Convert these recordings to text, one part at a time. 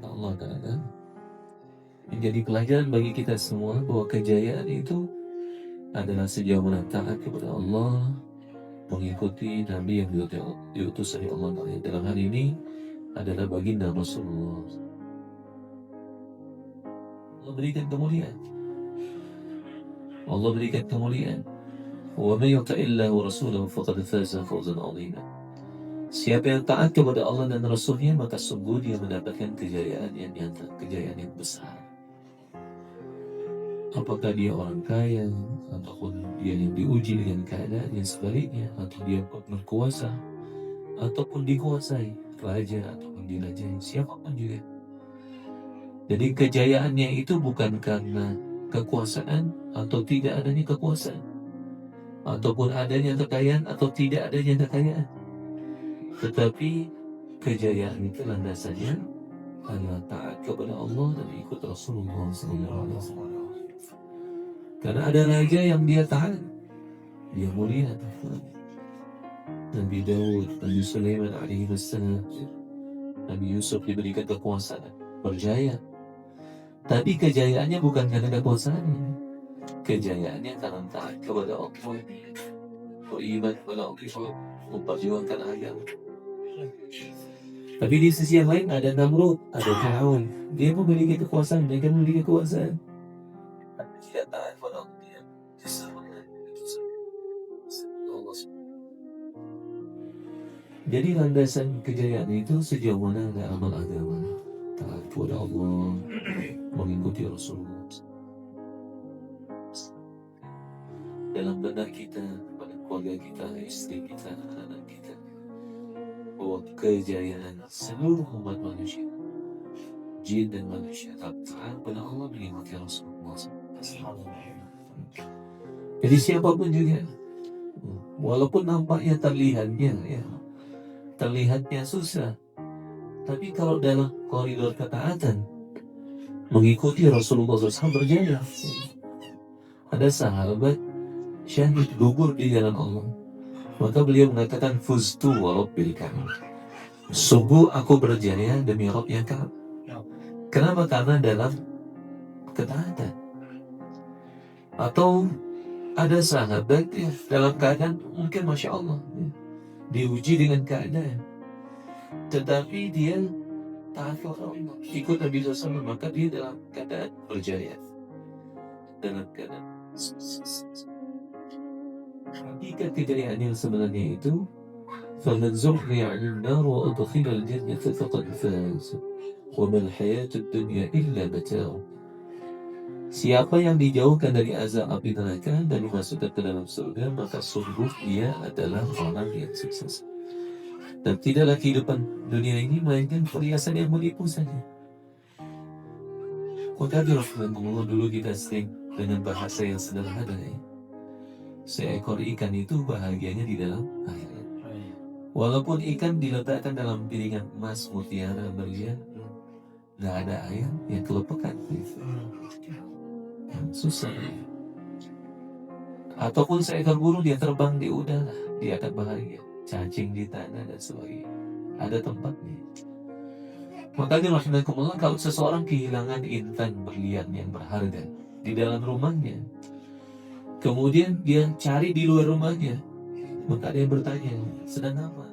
Allah Ta'ala menjadi pelajaran bagi kita semua bahwa kejayaan itu adalah sejauh mana taat kepada Allah, mengikuti Nabi yang diutus oleh Allah Ta'ala. Dalam hal ini adalah baginda Rasulullah. Allah berikan kemuliaan. Allah berikan kemuliaan. Wa may yuti'illah wa rasulahu faqad faza fawzan 'azima. Siapa yang taat kepada Allah dan Rasulnya, maka sungguh dia mendapatkan kejayaan yang nyata, kejayaan yang besar. Apakah dia orang kaya, ataupun dia yang diuji dengan keadaan yang sebaliknya, atau dia berkuasa, ataupun dikuasai, raja ataupun dirajai, siapapun juga. Jadi kejayaannya itu bukan karena kekuasaan atau tidak adanya kekuasaan, ataupun adanya kekayaan atau tidak adanya kekayaan. Tetapi kejayaan itu landasannya adalah taat kepada Allah dan ikut Rasulullah SAW. Karena ada raja yang dia taat, dia mulia. Nabi Daud, Nabi Sulaiman alaihi wassalam, Nabi Yusuf diberikan kekuasaan, berjaya. Tapi kejayaannya bukan karena kekuasaannya, kejayaannya karena taat kepada Allah, beriman kepada Allah, memperjuangkan agama. Tapi di sisi yang lain ada Namrud, ada Fir'aun. Dia memiliki kekuasaan, mereka memiliki kekuasaan. Tapi tidak taat kepada Allah. Jadi landasan kejayaan itu sejauh mana ada amal agama, taat kepada Allah, mengikuti Rasulullah. Dalam benak kita, pada keluarga kita, istri kita, anak-anak kita, bahwa kejayaan seluruh umat manusia, jin dan manusia, taat kepada Allah, mengikuti Rasulullah. Jadi siapapun juga, walaupun nampaknya terlihatnya susah, tapi kalau dalam koridor ketaatan mengikuti Rasulullah SAW berjaya. Ada sahabat syahid gugur di jalan Allah, maka beliau mengatakan fuztu wa rabbil Ka'bah, sungguh aku berjaya demi Rabb yang Ka'bah. Kenapa? Karena dalam ketaatan. Atau ada sahabat ya, dalam keadaan mungkin Masya Allah ya, diuji dengan keadaan, tetapi dia taat kepada Allah, ikut Nabi SAW, maka dia dalam keadaan berjaya, dalam keadaan hakikat kejayaan yang sebenarnya itu فَمَنْ زُحْزِحَ عَنِ النَّارِ وَأُدْخِلَ الْجَنَّةَ فَقَدْ فَازَ وَمَا الْحَيَاةُ الدُّنْيَا إِلَّا مَتَاعٌ. Siapa yang dijauhkan dari azab api neraka dan dimasukkan ke dalam surga, maka sungguh dia adalah orang yang sukses. Dan tidaklah kehidupan dunia ini melainkan perhiasan yang menipu saja. Maka Rasulullah dulu kita sering dengan bahasa yang sederhana ya, seekor ikan itu bahagianya di dalam air. Walaupun ikan diletakkan dalam piringan emas, mutiara, berlian, nggak ada air, yang kelepekan. Susah ya. Ataupun seekor burung dia terbang di udara, dia akan bahagia. Cacing di tanah dan sebagainya, ada tempatnya. Makanya rahimakumullah, kalau seseorang kehilangan intan berlian yang berharga di dalam rumahnya, kemudian dia cari di luar rumahnya, maka dia bertanya, sedang apa?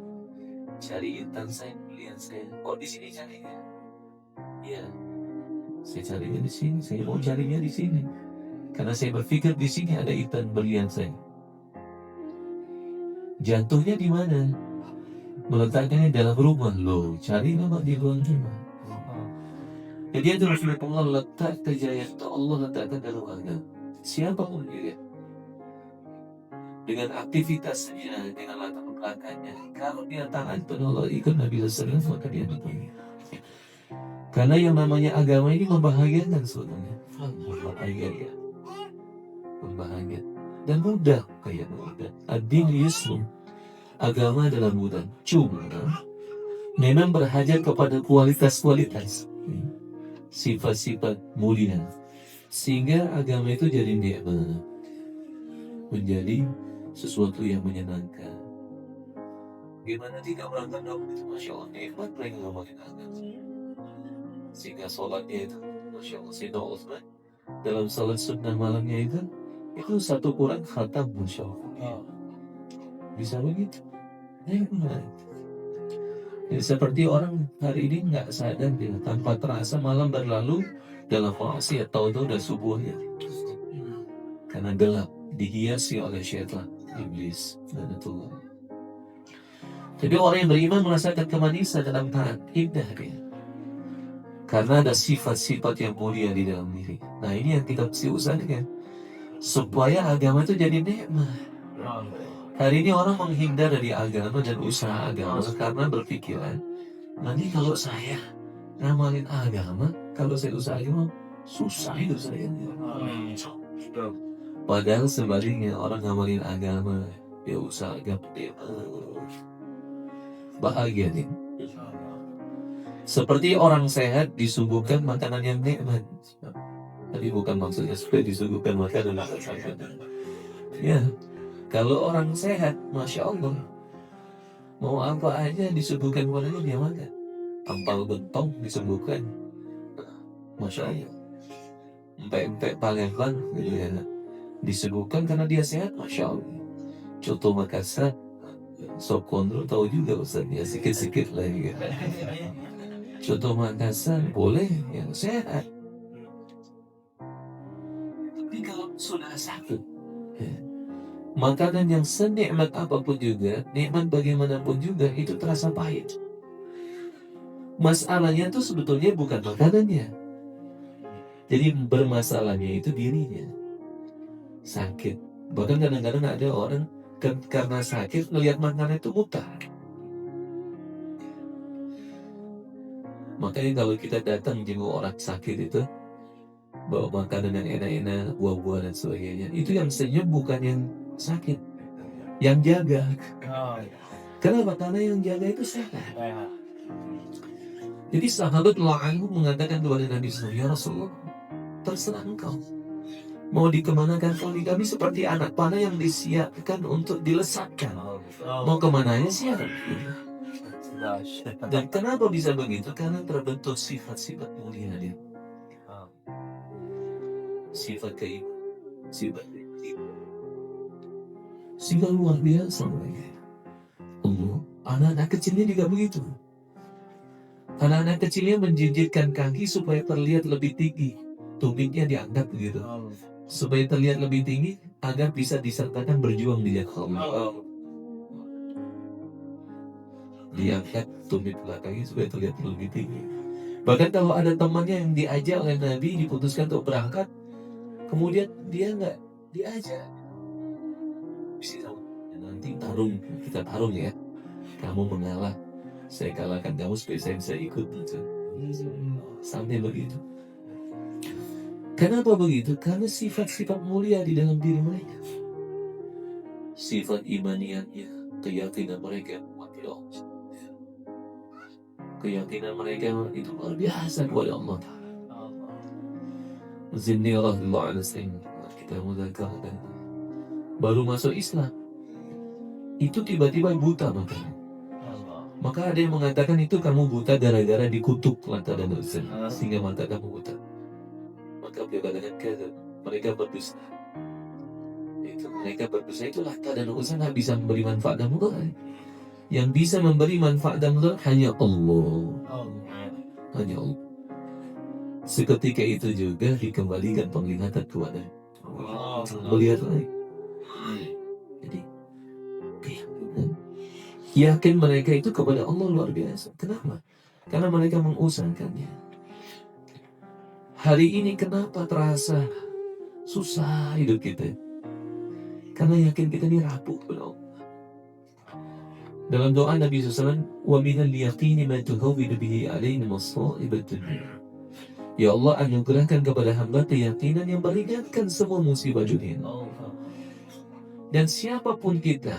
Cari intan saya, berlian saya. Oh, di sini carinya? Ya, saya carinya di sini. Saya mau carinya di sini karena saya berpikir di sini ada intan berlian saya. Jatuhnya di mana? Meletakkannya dalam rumah. Loh, cari nama di luar rumah. Jadi itu Rasulullah, letak kejayaan itu Allah letakkan dalam agama. Siapapun juga, dengan aktivitasnya, dengan latar belakangnya, kalau dia taat kepada Allah, ikut Nabi SAW, maka dia bertanya. Karena yang namanya agama ini membahagiakan sebenarnya, membahagiakan dan mudah, kayak mudah. Ad-din yusrum, agama adalah mudah. Cuma memang berhajat kepada kualitas-kualitas, sifat-sifat mulia, sehingga agama itu jadi nikmat, menjadi sesuatu yang menyenangkan. Gimana tidak merangkap dakwah itu, Masya Allah, nikmat mereka ngomongin agama. Sehingga sholatnya itu, Masya Allah, Sayyidina Utsman dalam sholat sunnah malamnya itu satu Quran khatam, Masya Allah. Bisa begitu. Nikmat. Jadi seperti orang hari ini nggak sadar dia, tanpa terasa malam berlalu dalam maksiat, tahu-tahu udah subuh ya. Karena gelap, dihiasi oleh syaitan, iblis, dan itu. Jadi orang yang beriman merasakan kemanisan dalam taat, indah dia. Karena ada sifat-sifat yang mulia di dalam diri. Nah ini yang kita mesti usahakan, supaya agama itu jadi nikmat. Hari ini orang menghindar dari agama dan usaha agama karena berpikiran, nanti kalau saya ngamalin agama, kalau saya usaha agama, susah hidup saya. Padahal sebaliknya, orang ngamalin agama, dia usaha agama, dia bahagia nih. Seperti orang sehat disuguhkan makanan yang nikmat. Tapi bukan maksudnya supaya disuguhkan makanan yang sehat. Ya. Kalau orang sehat, Masya Allah, mau apa aja disuguhkan padanya dia makan. Ampal bentong disuguhkan, Masya Allah. Empek-empek Palembang gitu ya, disuguhkan karena dia sehat, Masya Allah. Coto Makassar, sop kondro tahu juga Ustaz ya, sikit-sikit lah ya. Coto Makassar boleh yang sehat. Tapi kalau sudah sakit, makanan yang senikmat apapun juga, nikmat bagaimanapun juga, itu terasa pahit. Masalahnya itu sebetulnya bukan makanannya. Jadi bermasalahnya itu dirinya. Sakit. Bahkan kadang-kadang ada orang karena sakit melihat makanan itu muntah. Makanya kalau kita datang jenguk orang sakit itu, bawa makanan yang enak-enak, buah-buah dan sebagainya, itu yang senyum bukan yang sakit, yang jaga. Kenapa? Karena yang jaga itu sehat. Jadi sahabat La'anhu mengatakan kepada Nabi SAW, ya Rasulullah, terserah engkau, mau dikemanakan kami seperti anak panah yang disiapkan untuk dilesatkan. Mau kemana ya siap. Dan kenapa bisa begitu? Karena terbentuk sifat-sifat mulia dia. Sifat keimanan, sifat keimanan. Sehingga luar biasa mereka. Anak-anak kecilnya juga begitu. Anak-anak kecilnya menjinjitkan kaki supaya terlihat lebih tinggi. Tumitnya diangkat begitu. Supaya terlihat lebih tinggi agar bisa disertakan berjuang di jalan Allah. Diangkat tumit belakangnya supaya terlihat lebih tinggi. Bahkan kalau ada temannya yang diajak oleh Nabi, diputuskan untuk berangkat, kemudian dia nggak diajak. Nanti kita tarung ya. Kamu mengalah, saya kalahkan kamu supaya saya bisa ikut gitu. Sampai begitu. Kenapa begitu? Karena sifat-sifat mulia di dalam diri mereka. Sifat imaniannya, keyakinan mereka kepada Allah. Keyakinan mereka itu luar biasa kepada Allah. Zinni radhiyallahu anhu, kita mudzakarkan, baru masuk Islam, itu tiba-tiba buta makanya. Maka ada yang mengatakan itu kamu buta gara-gara dikutuk mata dan uzan, sehingga mata kamu buta. Maka beliau katakan mereka berdusta. Mereka berdosa itu Lata dan Uzza nggak bisa memberi manfaat dan mudarat. Yang bisa memberi manfaat dan mudarat hanya Allah. Hanya Allah. Seketika itu juga dikembalikan penglihatan kepada melihat lagi. Jadi yakin mereka itu kepada Allah luar biasa. Kenapa? Karena mereka mengusahakannya. Hari ini kenapa terasa susah hidup kita? Karena yakin kita ini rapuh kepada Allah. Dalam doa Nabi SAW, وَمِنَ الْيَقِينِ مَا تُهَوِّنُ بِهِ عَلَيْنَا مَصَائِبَ الدُّنْيَا. Ya Allah, anugerahkan kepada hamba keyakinan yang meringankan semua musibah dunia. Dan siapapun kita,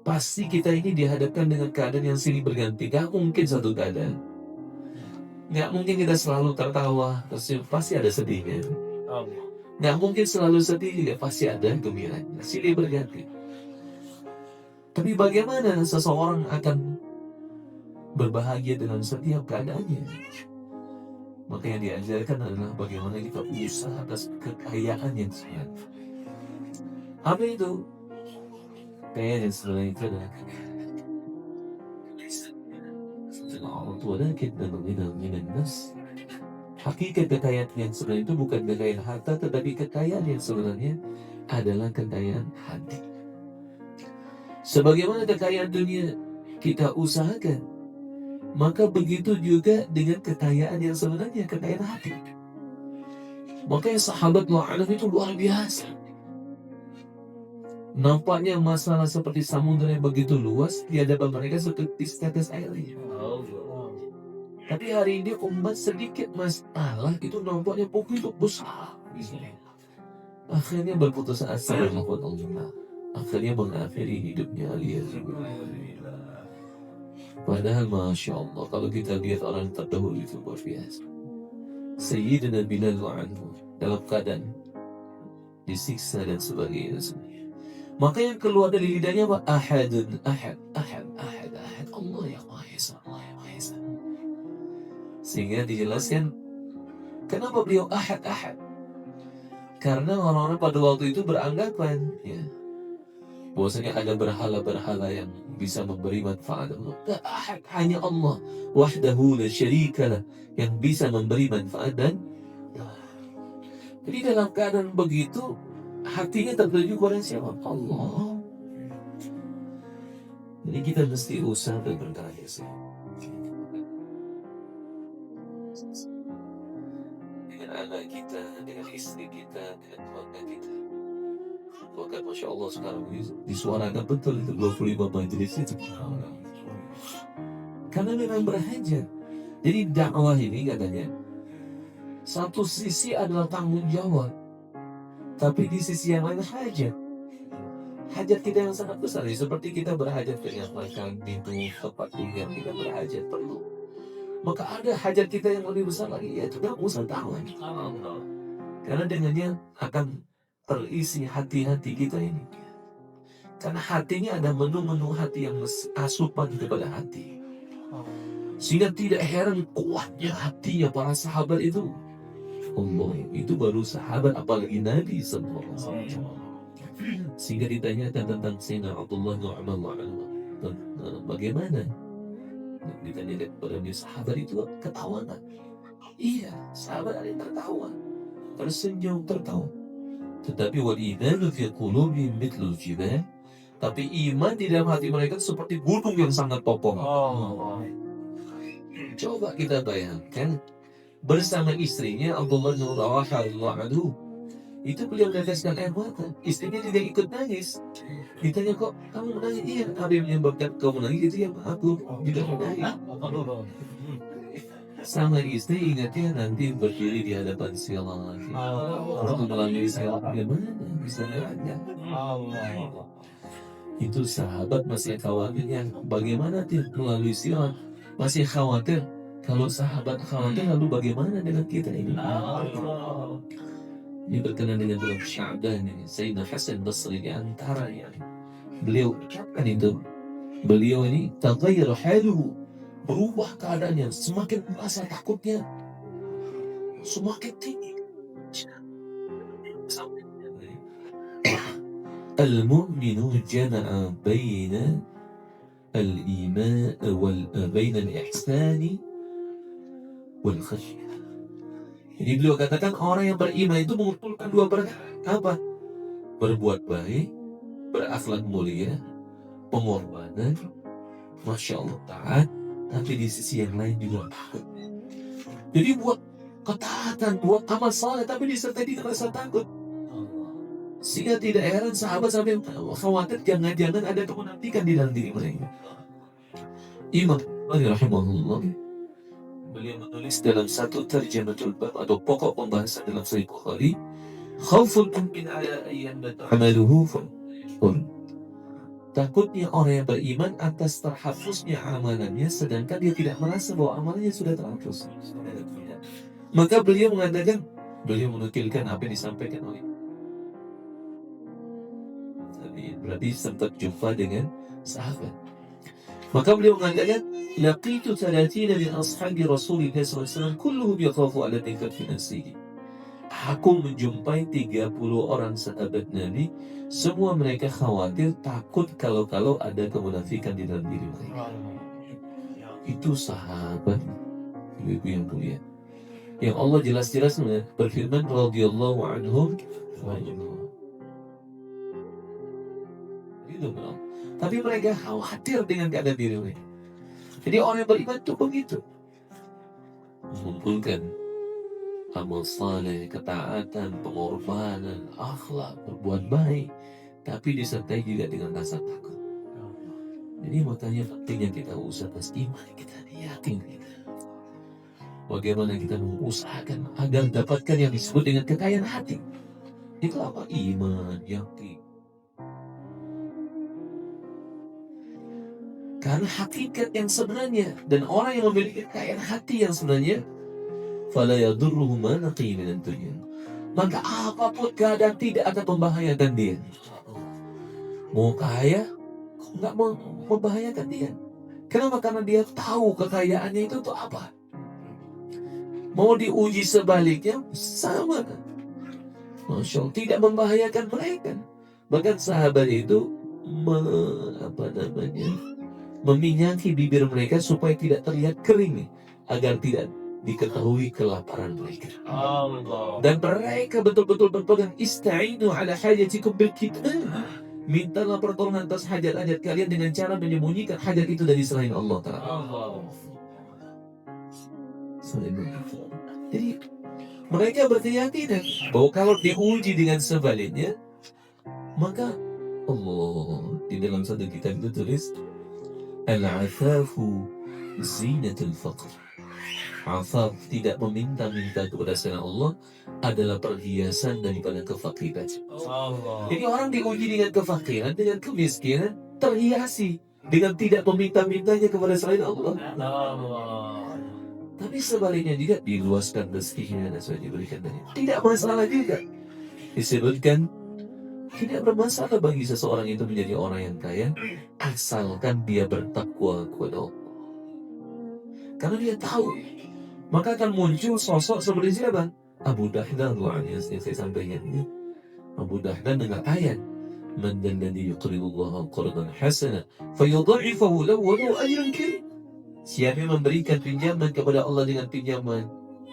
pasti kita ini dihadapkan dengan keadaan yang silih berganti. Gak mungkin satu keadaan. Gak mungkin kita selalu tertawa, pasti ada sedihnya. Gak mungkin selalu sedih, pasti ada gembiranya. Silih berganti. Tapi bagaimana seseorang akan berbahagia dengan setiap keadaannya? Maka yang diajarkan adalah bagaimana kita usaha atas kekayaan yang sebenarnya. Apa itu? Kekayaan yang sebenarnya itu adalah ولكن الغنى من النفس. Hakikat kekayaan yang sebenarnya itu bukan kekayaan harta, tetapi kekayaan yang sebenarnya adalah kekayaan hati. Sebagaimana kekayaan dunia kita usahakan, maka begitu juga dengan kekayaan yang sebenarnya, kekayaan hati. Makanya sahabat wa'alam itu luar biasa. Nampaknya masalah seperti samudera yang begitu luas di hadapan mereka seperti setetes air. Tapi hari ini umat sedikit masalah itu nampaknya begitu besar. Akhirnya berputus asa dengan Allah. Akhirnya mengakhiri hidupnya aliyahzubillah. Padahal Masya Allah, kalau kita lihat orang terdahulu itu luar biasa. Sayyidina Bilal anhu dalam keadaan disiksa dan sebagainya. Maka yang keluar dari lidahnya apa? Ahadun, ahad, ahad, ahad, ahad. Allah yang Maha Esa, Allah yang Maha Esa. Sehingga dijelaskan kenapa beliau ahad, ahad. Karena orang-orang pada waktu itu beranggapan bahwasanya ada berhala-berhala yang bisa memberi manfaat. Ahad, hanya Allah wahdahu la syarikalah yang bisa memberi manfaat. Dan jadi dalam keadaan begitu hatinya tertuju kepada siapa? Allah. Jadi kita mesti usaha dan berkarya dengan anak kita, dengan istri kita, dengan keluarga kita. Maka Masya Allah sekarang disuarakan betul itu 25 majelis itu. Karena memang berhajat. Jadi dakwah ini katanya, satu sisi adalah tanggung jawab, tapi di sisi yang lain hajat. Hajat kita yang sangat besar, seperti kita berhajat dengan makan, minum, tempat tinggal, kita berhajat perlu. Maka ada hajat kita yang lebih besar lagi, yaitu usaha dakwah. Karena dengannya akan terisi hati-hati kita ini. Karena hatinya ada menu-menu hati yang asupan kepada hati. Sehingga tidak heran kuatnya hatinya para sahabat itu. Allah, itu baru sahabat, apalagi Nabi SAW. Sehingga ditanyakan tentang Sayyidina Abdullah bin Umar, bagaimana? Ditanya kepada dia, sahabat itu ketawa kan? Iya, sahabat ada yang tertawa, tersenyum, tertawa. Tetapi wal imanu fi qulubihim mithlul jibal. Tapi iman di dalam hati mereka seperti gunung yang sangat kokoh. Coba kita bayangkan bersama istrinya Abdullah bin Rawaha radhiyallahu anhu. Itu beliau meneteskan air mata. Istrinya tidak ikut nangis. Ditanya, kok kamu menangis? Iya, apa yang menyebabkan kamu menangis? Itu ya aku juga menangis. Sama istri ingatnya nanti berdiri di hadapan silang. Waktu melalui silang bagaimana bisa lewatnya? Itu sahabat masih khawatirnya bagaimana melalui silang. Masih khawatir. Kalau sahabat khawatir, lalu bagaimana dengan kita ini? Ini berkenan dengan dalam Sya'ban ini. Sayyidina Hasan Basri di antaranya. Beliau ucapkan itu. Beliau ini taghayyara haluhu, berubah keadaannya, semakin merasa takutnya semakin tinggi. Al-mu'minu jama'a baina al-iman wal baina al-ihsani wal khasyah. Jadi beliau katakan orang yang beriman itu mengumpulkan dua perkara. Apa? Berbuat baik, berakhlak mulia, pengorbanan, Masya Allah taat, tapi di sisi yang lain juga takut. Jadi buat ketaatan, buat amal saleh, tapi disertai dengan rasa takut. Sehingga tidak heran sahabat sampai khawatir jangan-jangan ada kemunafikan di dalam diri mereka. Imam Bukhari rahimahullah, beliau menulis dalam satu tarjamatul bab atau pokok pembahasan dalam Sahih Bukhari, khauful mu'min ala ayyan amaluhu fun. Takutnya orang yang beriman atas terhapusnya amalannya, sedangkan dia tidak merasa bahwa amalannya sudah terhapus. Maka beliau mengatakan, beliau menukilkan apa yang disampaikan oleh berarti sempat jumpa dengan sahabat. Maka beliau mengatakan, laqitu 30 min ashabi Rasulillah SAW kulluhum yakhafu ala tinkat fi nafsihi. Aku menjumpai 30 orang sahabat Nabi, semua mereka khawatir, takut kalau ada kemunafikan di dalam diri mereka. Itu sahabat, ibu-ibu yang mulia, yang Allah jelas-jelas berfirman radhiyallahu anhum wa itu belum. Tapi mereka khawatir dengan keadaan diri mereka. Jadi orang yang beriman itu begitu, mengumpulkan amal saleh, ketaatan, pengorbanan, akhlak, berbuat baik, tapi disertai juga dengan rasa takut. Jadi makanya pentingnya kita usaha atas iman kita, yakin kita. Bagaimana kita mengusahakan agar dapatkan yang disebut dengan kekayaan hati. Itu apa? Iman, yakin. Karena hakikat yang sebenarnya dan orang yang memiliki kekayaan hati yang sebenarnya, fala yadurruhu ma naqi min dunya. Maka apapun keadaan tidak akan membahayakan dia. Mau kaya, nggak membahayakan dia. Kenapa? Karena dia tahu kekayaannya itu tuh apa. Mau diuji sebaliknya sama. Masya Allah, tidak membahayakan mereka. Bahkan sahabat itu meminyaki bibir mereka supaya tidak terlihat kering, agar tidak diketahui kelaparan mereka. Allah. Dan mereka betul-betul berpegang, ista'inu ala hajatikum bil kitman. Mintalah pertolongan atas hajat-hajat kalian dengan cara menyembunyikan hajat itu dari selain Allah Ta'ala. Jadi mereka berkeyakinan bahwa kalau diuji dengan sebaliknya, maka Allah di dalam satu kitab itu tulis al-afafu zinatul faqr. Afaf, tidak meminta-minta kepada selain Allah, adalah perhiasan daripada kefakiran. Jadi orang diuji dengan kefakiran, dengan kemiskinan, terhiasi dengan tidak meminta-mintanya kepada selain Allah. Tapi sebaliknya juga diluaskan rezekinya dan sebagainya, diberikan dari tidak masalah juga. Disebutkan tidak bermasalah bagi seseorang itu menjadi orang yang kaya, asalkan dia bertakwa kepada Allah. Karena dia tahu, maka akan muncul sosok seperti siapa? Abu Dahdah, yang saya sampaikan ini. Abu Dahdah dengan ayat, man dalladhi yuqridullaha qardan hasana fayudha'ifahu lahu wa lahu ajrun karim. Siapa yang memberikan pinjaman kepada Allah dengan pinjaman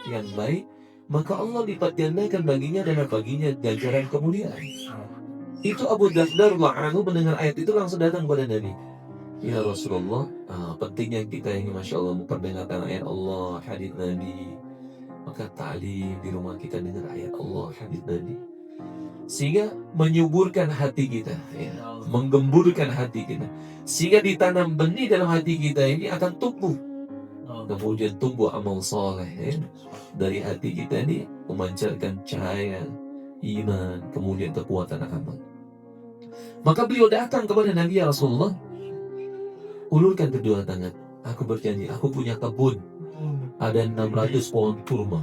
yang baik, maka Allah lipat gandakan baginya dan baginya ganjaran kemuliaan. Itu Abu Dahdah mendengar ayat itu langsung datang kepada Nabi. Ya Rasulullah, pentingnya kita ini Masya Allah memperdengarkan ayat Allah, hadits Nabi. Maka ta'lim di rumah kita dengar ayat Allah, hadits Nabi. Sehingga menyuburkan hati kita, ya, menggemburkan hati kita. Sehingga ditanam benih dalam hati kita ini akan tumbuh. Kemudian tumbuh amal soleh, ya. Dari hati kita ini memancarkan cahaya iman, kemudian kekuatan amal. Maka beliau datang kepada Nabi ya Rasulullah, ulurkan kedua tangan. Aku berjanji, aku punya kebun. Ada 600 pohon kurma.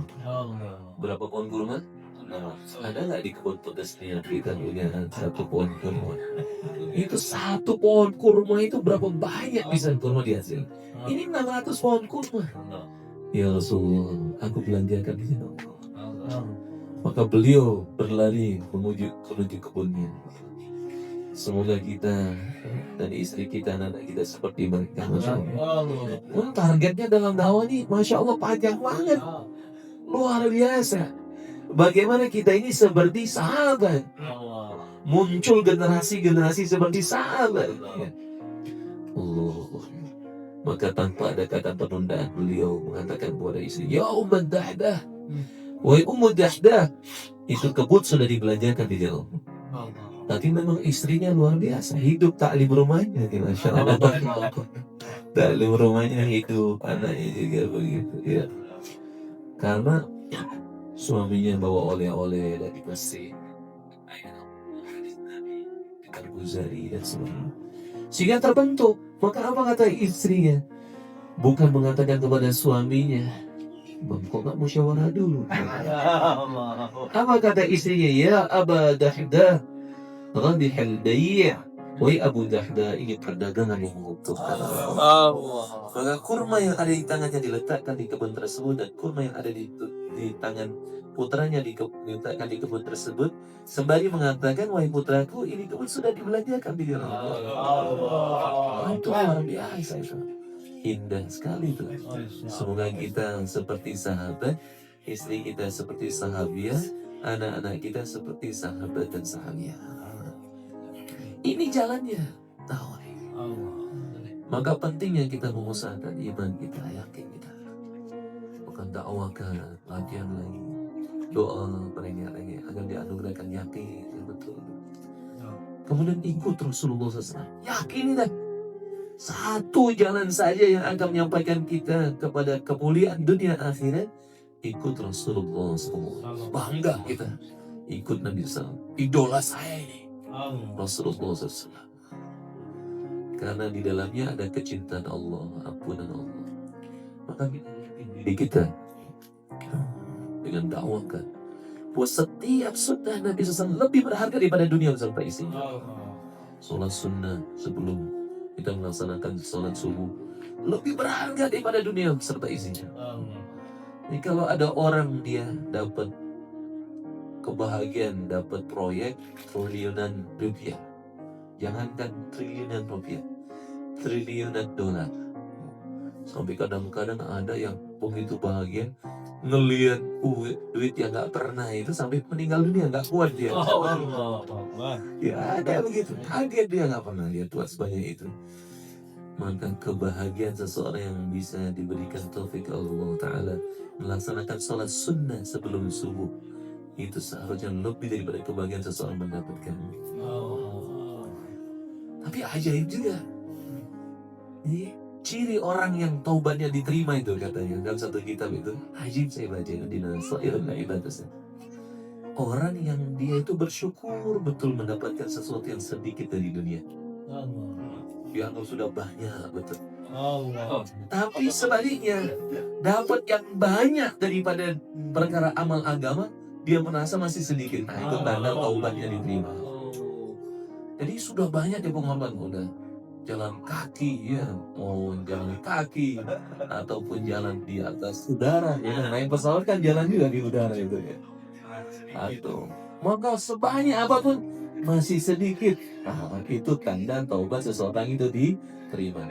Berapa pohon kurma? Ada nggak di kebun pedesnya kita punya 1 pohon kurma? Itu 1 pohon kurma itu berapa banyak bisa kurma dihasil? Ini 600 pohon kurma. Ya Rasulullah, aku belanjakan di sini. Maka beliau berlari menuju kebunnya. Semoga kita dan istri kita, anak kita seperti mereka. Masya Allah. Targetnya dalam dakwah ini, Masya Allah, panjang banget. Luar biasa. Bagaimana kita ini seperti sahabat. Muncul generasi-generasi seperti sahabat. Allah. Maka tanpa ada kata penundaan, beliau mengatakan kepada istri, ya Ummu Dahdah, wahai Ummu Dahdah, itu kebun sudah dibelanjakan di jalan. Tapi memang istrinya luar biasa, hidup taklim rumahnya, Masya Allah. Taklim rumahnya hidup, anaknya juga begitu, ya. Karena suaminya bawa oleh-oleh dari masjid, Al-Buzari dan sebagainya. Sehingga terbentuk. Maka apa kata istrinya? Bukan mengatakan kepada suaminya, Bang, kok gak musyawarah dulu? Apa kata istrinya? Ya Aba Dahdah, radihal dayya, Wahai Abu Dahda, ini perdagangan yang menguntungkan. Allah. Maka kurma yang ada di tangannya diletakkan di kebun tersebut, dan kurma yang ada di tangan putranya diletakkan di kebun tersebut, sembari mengatakan, wahai putraku, ini kebun sudah dibelanjakan di dalam Allah. Itu luar biasa itu. Indah sekali itu. Semoga kita seperti sahabat, istri kita seperti sahabiah, anak-anak kita seperti sahabat dan sahabiah. Ini jalannya. Tahu nih. Maka pentingnya kita mengusahakan iman kita, yakin kita. Bukan dakwakan, latihan lagi, doa merengek-rengek agar dianugerahkan yakin betul. Kemudian ikut Rasulullah SAW. Yakin dah. Satu jalan saja yang akan menyampaikan kita kepada kemuliaan dunia akhirat. Ikut Rasulullah SAW. Bangga kita. Ikut Nabi SAW. Idola saya ini. Rasulullah SAW. Karena di dalamnya ada kecintaan Allah, ampunan Allah. Maka diri kita dengan dakwakan bahwa setiap sunnah Nabi SAW lebih berharga daripada dunia beserta isinya. Sholat sunnah sebelum kita melaksanakan sholat subuh lebih berharga daripada dunia beserta isinya. Jadi kalau ada orang dia dapat kebahagiaan, dapat proyek triliunan rupiah, jangankan triliunan rupiah, triliunan dolar. Sampai kadang-kadang ada yang begitu bahagia ngelihat duit yang nggak pernah itu sampai meninggal dunia nggak kuat dia. Ya ada begitu, kaget dia nggak pernah lihat duit sebanyak itu. Maka kebahagiaan seseorang yang bisa diberikan taufik Allah Ta'ala melaksanakan sholat sunnah sebelum subuh, itu seharusnya lebih daripada kebahagiaan seseorang mendapatkan. Tapi ajaib juga. Ciri orang yang taubatnya diterima itu katanya dalam satu kitab itu, ajaib saya baca di Nasairul Ibadah. Orang yang dia itu bersyukur betul mendapatkan sesuatu yang sedikit dari dunia. Dianggap sudah banyak betul. Tapi sebaliknya, dapat yang banyak daripada perkara amal agama, dia merasa masih sedikit. Nah itu tanda taubatnya diterima. Jadi sudah banyak ya pengorban, udah jalan kaki ya, mau jalan kaki ataupun jalan di atas udara ya, naik pesawat kan jalan juga di udara itu ya. Atau maka sebanyak apapun masih sedikit, itu tanda taubat seseorang itu diterima.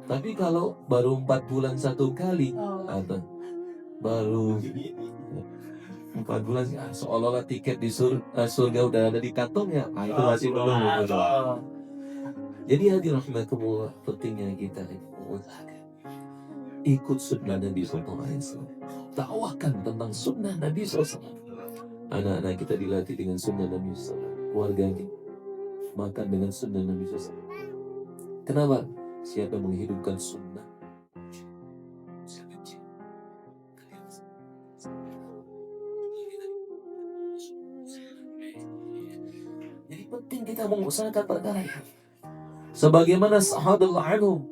Tapi kalau baru 4 bulan satu kali atau baru 4 bulan seolah-olah tiket di surga udah ada di kantongnya, itu masih belum. Jadi hadirin rahimakumullah, pentingnya kita ikut sunnah Nabi SAW, dakwakan tentang sunnah Nabi SAW. Anak-anak kita dilatih dengan sunnah Nabi SAW, keluarganya makan dengan sunnah Nabi SAW. Kenapa? Siapa yang menghidupkan sunnah, jadi penting kita mengusahakan perkara itu. Sebagaimana sahabat anhum,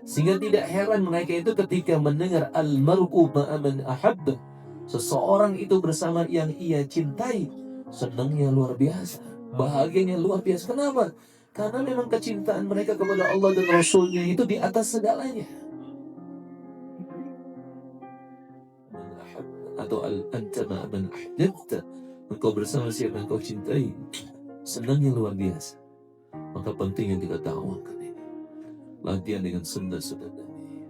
sehingga tidak heran mereka itu ketika mendengar al-mar'u ma'a man ahabba, seseorang itu bersama yang ia cintai, senangnya luar biasa, bahagianya luar biasa. Kenapa? Karena memang kecintaan mereka kepada Allah dan Rasulnya itu di atas segalanya. Atau anta ma'a man ahbabta, engkau bersama siapa yang kau cintai, senangnya luar biasa. Maka penting yang kita dakwakan ini, latihan dengan sunnah-sunnah Nabi,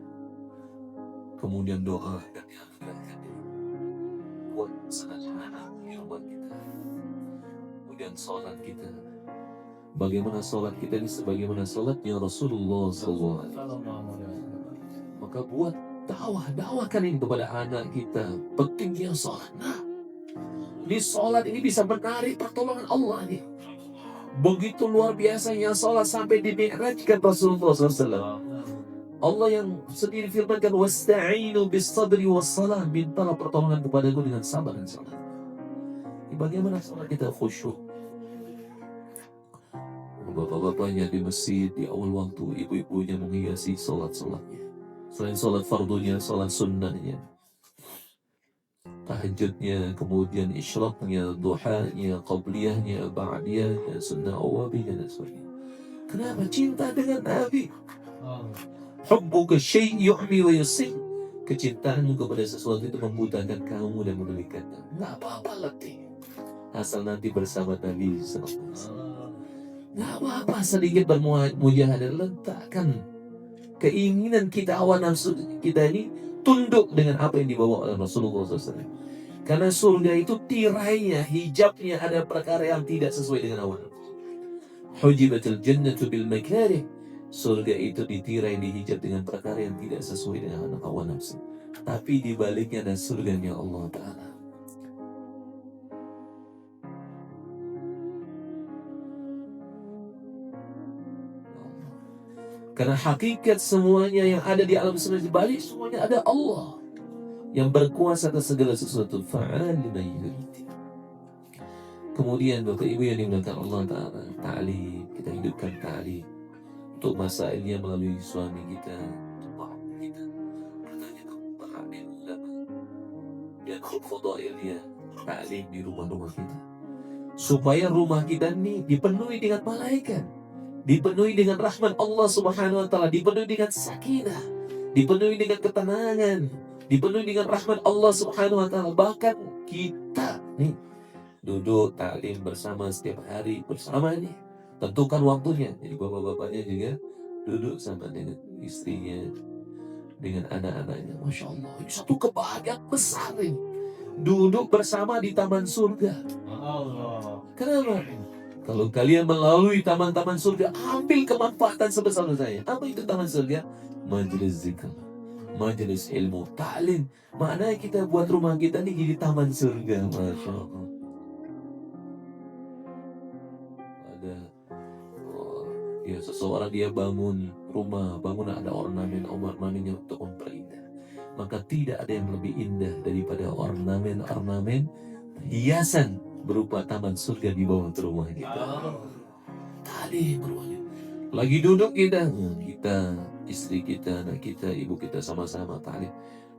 kemudian doa dan diakhirkan buat salat buat kita, kemudian sholat kita. Bagaimana sholat kita ini sebagaimana sholatnya Rasulullah SAW. Maka buat dakwakan ini kepada anak kita, pentingnya sholat. Nah, di sholat ini bisa menarik pertolongan Allah nih. Begitu luar biasanya sholat sampai dimi'rajkan Rasulullah SAW. Allah yang sendiri firmankan, wasta'inu bis sabri was salah, mintalah pertolongan kepadaku dengan sabar dan salat. Bagaimana sholat kita khusyuk? Bapak-bapaknya di masjid di awal waktu, ibu-ibunya menghiasi sholat-sholatnya. Selain sholat fardunya, sholat sunnahnya, tahajudnya, kemudian isyraqnya, duhanya, qabliyahnya, ba'diyahnya, sunnah awabiyah dan sebagainya. Kenapa? Cinta dengan Nabi. Hubbuka syai' yu'mi wa yusim. Kecintaanmu kepada sesuatu itu membutakan kamu dan menulikan kamu. Nggak apa-apa letih, asal nanti bersama Nabi SAW. Nggak apa-apa sedikit bermujahadah. Letakkan keinginan kita, hawa nafsu kita ini tunduk dengan apa yang dibawa oleh Rasulullah SAW. Karena surga itu tirainya, hijabnya ada perkara yang tidak sesuai dengan hawa nafsu. Hujibatil jannatu bil makarih. Surga itu ditirai, dihijab dengan perkara yang tidak sesuai dengan hawa nafsu. Tapi di baliknya ada surganya Allah Ta'ala. Karena hakikat semuanya yang ada di alam semesta, di balik semuanya ada Allah yang berkuasa atas segala sesuatu. Fa'al liman yurid. Kemudian Bapak Ibu yang dimuliakan Allah Ta'ala, ta'lim, kita hidupkan ta'lim untuk masailnya melalui suami kita, untuk bapak kita, bertanya ke para alim ulama dan khufadailnya, ta'lim di rumah-rumah kita, supaya rumah kita ini dipenuhi dengan malaikat, dipenuhi dengan rahmat Allah Subhanahu wa Ta'ala, dipenuhi dengan sakinah, dipenuhi dengan ketenangan, dipenuhi dengan rahmat Allah Subhanahu wa Ta'ala. Bahkan kita nih duduk taklim bersama setiap hari bersama nih, tentukan waktunya. Jadi bapak-bapaknya juga duduk sama dengan istrinya, dengan anak-anaknya. Masya Allah, ini satu kebahagiaan besar ini. Duduk bersama di taman surga. Kenapa? Kalau kalian melalui taman-taman surga, ambil kemanfaatan sebesar-besarnya. Apa itu taman surga? Majelis zikr, majelis ilmu, ta'lim. Maknanya kita buat rumah kita ini jadi taman surga. Masya Allah. Ada ya seseorang dia bangun rumah, bangunan ada ornamen-ornamennya untuk memperindah. Maka tidak ada yang lebih indah daripada ornamen-ornamen hiasan berupa taman surga di bawah rumah kita. Tadi rumahnya. Lagi duduk kita, istri kita, anak kita, ibu kita sama-sama tadi.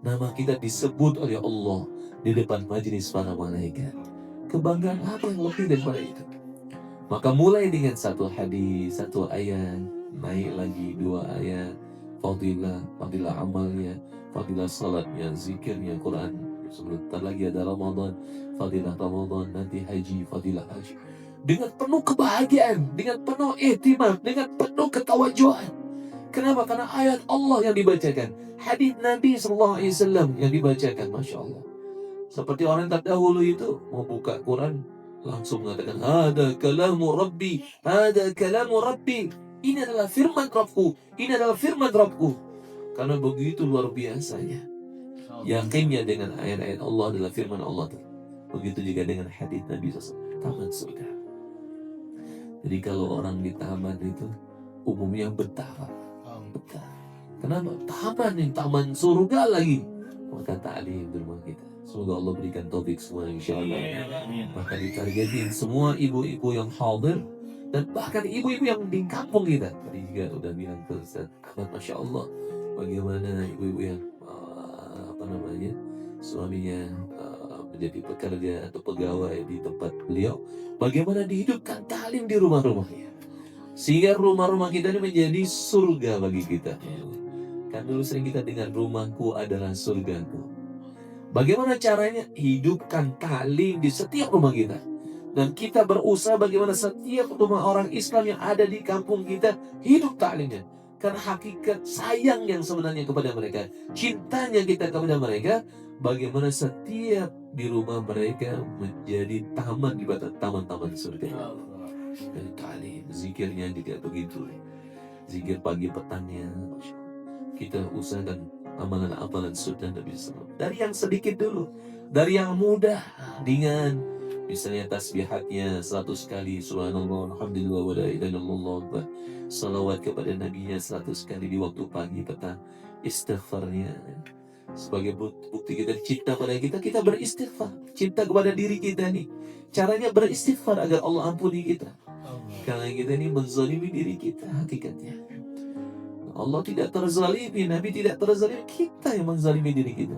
Nama kita disebut oleh Allah di depan majelis para malaikat. Kebanggaan apa yang lebih daripada itu? Maka mulai dengan satu hadis, satu ayat, naik lagi 2 ayat, fadilah amalnya, fadilah salatnya, zikirnya, Quran. Sebentar lagi ada Ramadan, fadilah Ramadan, nanti haji, fadilah haji. Dengan penuh kebahagiaan, dengan penuh ihtimam, dengan penuh ketawajuan. Kenapa? Karena ayat Allah yang dibacakan, hadis Nabi SAW yang dibacakan, Masya Allah. Seperti orang terdahulu itu mau buka Quran langsung mengatakan, ada kalamu Rabbi, ada kalamu Rabbi. Ini adalah firman Rabbku, ini adalah firman Rabbku. Karena begitu luar biasanya yakinnya dengan ayat-ayat Allah adalah firman Allah. Begitu juga dengan hadis Nabi SAW, taman surga. Jadi kalau orang di taman itu umumnya betah. Kenapa? Taman surga lagi. Maka ta'lim di rumah kita. Semoga Allah berikan taufik semua insyaallah. Maka ditargetin semua ibu-ibu yang hadir dan bahkan ibu-ibu yang di kampung kita. Tadi juga udah bilang ke Ustaz Ahmad, Masya Allah, bagaimana ibu-ibu yang suaminya menjadi pekerja atau pegawai di tempat beliau, bagaimana dihidupkan ta'lim di rumah-rumahnya sehingga rumah-rumah kita ini menjadi surga bagi kita. Kan dulu sering kita dengar, rumahku adalah surgaku. Bagaimana caranya? Hidupkan ta'lim di setiap rumah kita. Dan kita berusaha bagaimana setiap rumah orang Islam yang ada di kampung kita hidup ta'limnya. Karena hakikat sayang yang sebenarnya kepada mereka, cintanya kita kepada mereka, bagaimana setiap di rumah mereka menjadi taman di batas taman-taman surga. Dan ta'lim, zikirnya juga begitu. Zikir pagi petangnya, kita usahakan amalan-amalan sunnah Nabi SAW. Dari yang sedikit dulu, dari yang mudah, dengan misalnya tasbihatnya 100 kali, subhanallah, alhamdulillah, wa la ilaha illallah, salawat kepada Nabi-Nya 100 kali di waktu pagi petang, istighfarnya. Sebagai bukti kita cinta pada kita beristighfar, cinta kepada diri kita nih. Caranya beristighfar agar Allah ampuni kita. Karena kita ini menzalimi diri kita hakikatnya. Allah tidak terzalimi, Nabi tidak terzalimi, kita yang menzalimi diri kita.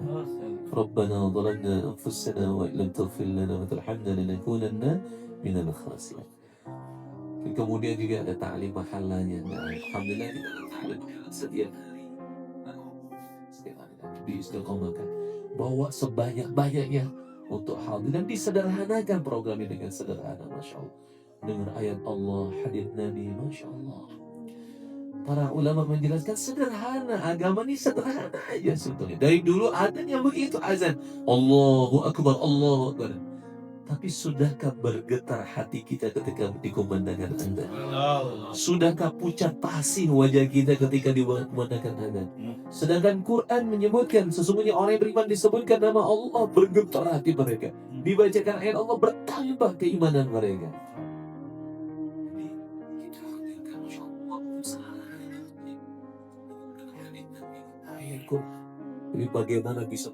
Rabbana zalamna anfusana wa illam taghfir lana wa tarhamna lanakunanna minal khasirin. Kemudian juga ada ta'lim mahallanya. Nah, alhamdulillah kita ada ta'lim mahalla setiap hari. Setiap hari diistiqomahkan. Bawa sebanyak-banyaknya untuk hal dan disederhanakan programnya dengan sederhana, masya Allah. Dengan ayat Allah, hadis Nabi, masya Allah. Para ulama menjelaskan sederhana, agama ini sederhana aja sebetulnya. Dari dulu adanya begitu azan, Allahu Akbar, Allahu Akbar. Tapi sudahkah bergetar hati kita ketika dikumandangkan azan? Sudahkah pucat pasih wajah kita ketika dikumandangkan azan? Sedangkan Quran menyebutkan sesungguhnya orang yang beriman disebutkan nama Allah, bergetar hati mereka. Dibacakan ayat Allah, bertambah keimanan mereka. Jadi bagaimana bisa